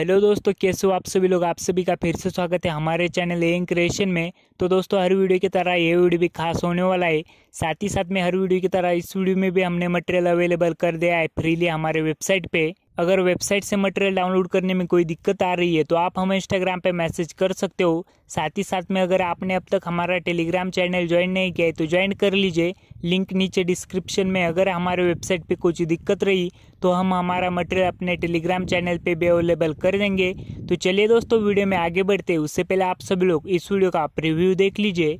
Hello दोस्तों, कैसे हो आप सभी लोग। आप सभी का फिर से स्वागत है हमारे चैनल एंग क्रिएशन में। तो दोस्तों, हर वीडियो की तरह ये वीडियो भी खास होने वाला है। साथ ही साथ में हर वीडियो की तरह इस वीडियो में भी हमने मटेरियल अवेलेबल कर दिया है फ्रीली हमारे वेबसाइट पे। अगर वेबसाइट से मटेरियल डाउनलोड करने में कोई दिक्कत आ रही है तो आप हमें इंस्टाग्राम पे मैसेज कर सकते हो। साथ ही साथ में अगर आपने अब तक हमारा टेलीग्राम चैनल ज्वाइन नहीं किया है तो ज्वाइन कर लीजिए, लिंक नीचे डिस्क्रिप्शन में। अगर हमारे वेबसाइट पे कुछ दिक्कत रही तो हम हमारा मटेरियल अपने टेलीग्राम चैनल पे भी अवेलेबल कर देंगे। तो चलिए दोस्तों, वीडियो में आगे बढ़ते हैं उससे पहले आप सभी लोग इस वीडियो का प्रीव्यू देख लीजिए।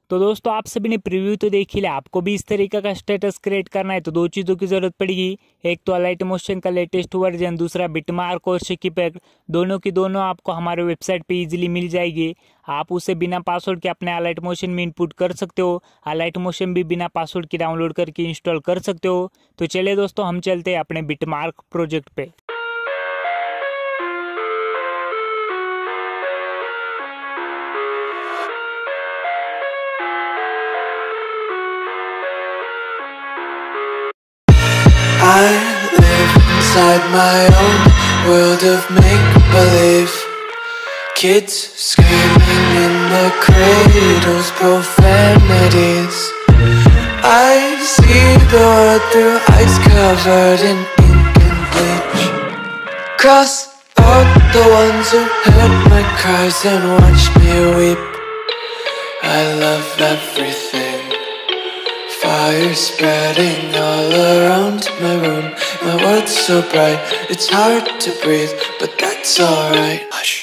तो दोस्तों, आप सभी ने प्रीव्यू तो देख ही लिया। आपको भी इस तरीके का स्टेटस क्रिएट करना है तो दो चीज़ों की जरूरत पड़ेगी। एक तो अलाइट मोशन का लेटेस्ट वर्जन, दूसरा बिटमार्क और शिकीपैक। दोनों की दोनों आपको हमारे वेबसाइट पे इजीली मिल जाएगी। आप उसे बिना पासवर्ड के अपने अलाइट मोशन में इनपुट कर सकते हो। अलाइट मोशन भी बिना पासवर्ड के डाउनलोड करके इंस्टॉल कर सकते हो। तो चलिए दोस्तों, हम चलते हैं अपने बिटमार्क प्रोजेक्ट पे। I live inside my own world of make-believe. Kids screaming in the cradles, profanities. I see the world through eyes covered in ink and bleach. Cross out the ones who heard my cries and watched me weep. I love everything. Fire spreading all around my room. My world's so bright, it's hard to breathe, but that's alright. Hush.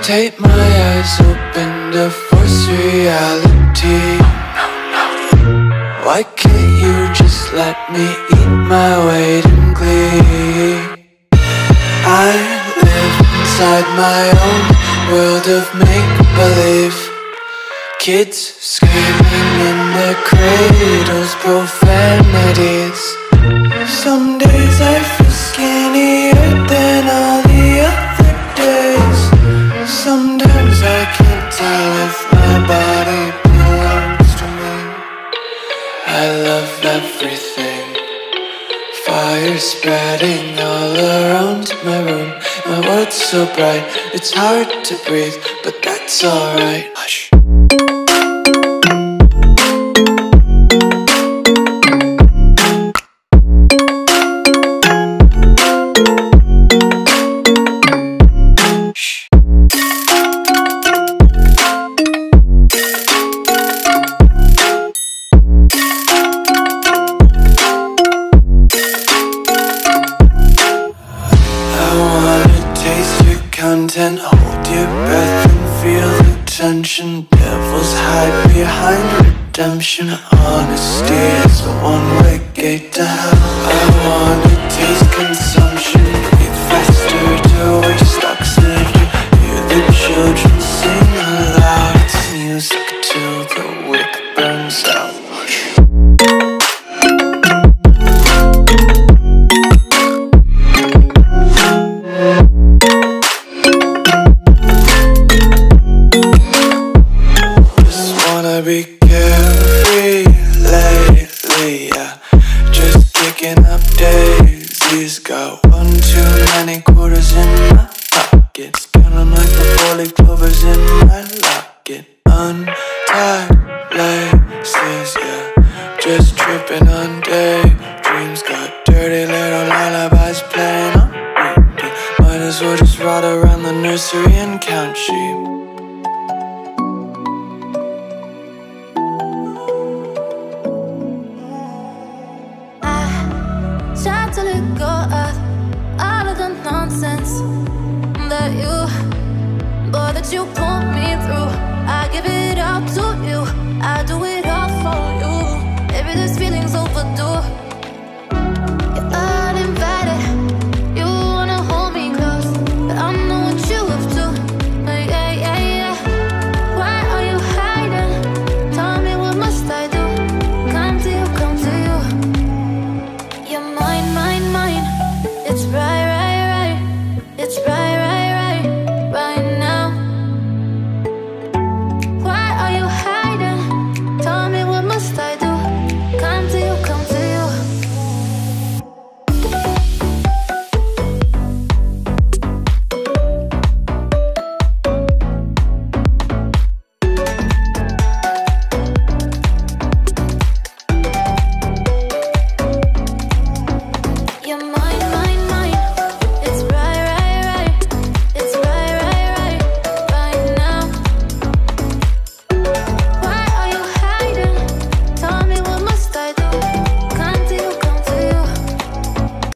Tape my eyes open to force reality. Why can't you just let me eat my weight in glee? I live inside my own world of make-believe. Kids screaming in their cradles, profanities. Some days I feel skinnier than all the other days. Sometimes I can't tell if my body belongs to me. I love everything. Fire spreading all around my room. My world's so bright, it's hard to breathe, but that's alright. Hush. Content, hold your breath and feel the tension. Devils hide behind redemption. Honesty is a one-way gate to hell. I wanna taste consumption. Breathe faster to waste oxygen. Hear the children sing aloud. It's music till the wick burns out. Be carefree lately, yeah. Just kicking up daisies. Got one too many quarters in my pockets. Count 'em like the 4-leaf clovers in my locket. Untied laces, yeah. Just tripping on daydreams. Got dirty little lullabies playing on repeat. Might as well just ride around the nursery and count sheep. moments that you pull me through. I give it up to you. I do it